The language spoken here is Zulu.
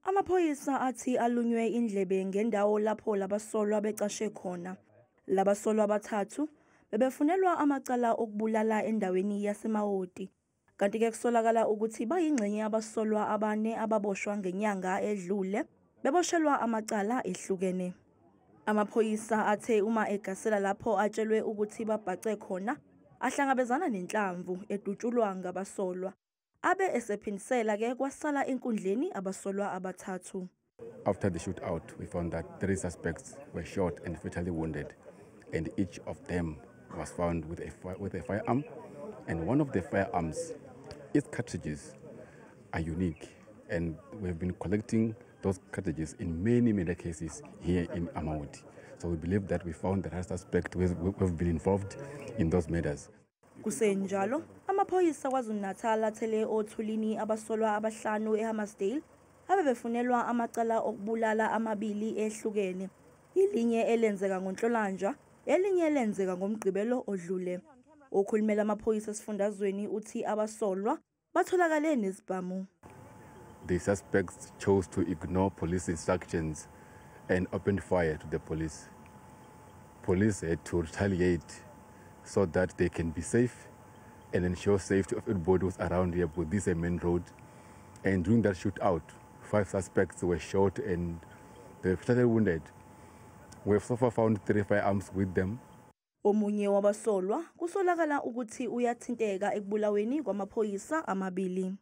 Amaphoyisa athi alunywe indlebe ngendawo lapho labasolwa becashe khona. Labasolwa abathathu bebefunelwa amacala okubulala endaweni yaseMawoti. Kanti-ke kusolakala ukuthi bayingxenye yabasolwa abane ababoshwa ngenyanga edlule beboshelwa amacala ehlukene. Amaphoyisa athe uma egasela lapho atshelwe ukuthi babhace khona ahlangabezana nenhlamvu edutshulwa ngabasolwa. Abe esephindisela-ke kwasala enkundleni abasolwa abathathu. After the shootout, we found that 3 suspects were shot and fatally wounded, and each of them was found with a firearm. And one of the firearms, its cartridges are unique, and we've been collecting those cartridges in many cases here in Amawoti. So we believe that we found the right suspect who have been involved in those murders. Kusenjalo, amaphoyisa KwaZulu-Natal athele othulini abasolwa abahlanu eHammersdale abebefunelwa amacala okubulala amabili ehlukene. Ilinye elenzeka ngoNhlolanja, elinye elenzeka ngoMgqibelo odlule. Okhulumela amaphoyisa esifundazweni uthi abasolwa batholakale nezibhamu. The suspects chose to ignore police instructions and opened fire to the police. Police had to retaliate so that they can be safe and ensure safety of everybody who's around here, because this is a main road. And during that shootout, 5 suspects were shot and they were fatally wounded. We have so far found 3 firearms with them. Omunye wabasolwa kusolakala ukuthi uyathinteka ekubulaweni kwamaphoyisa amabili.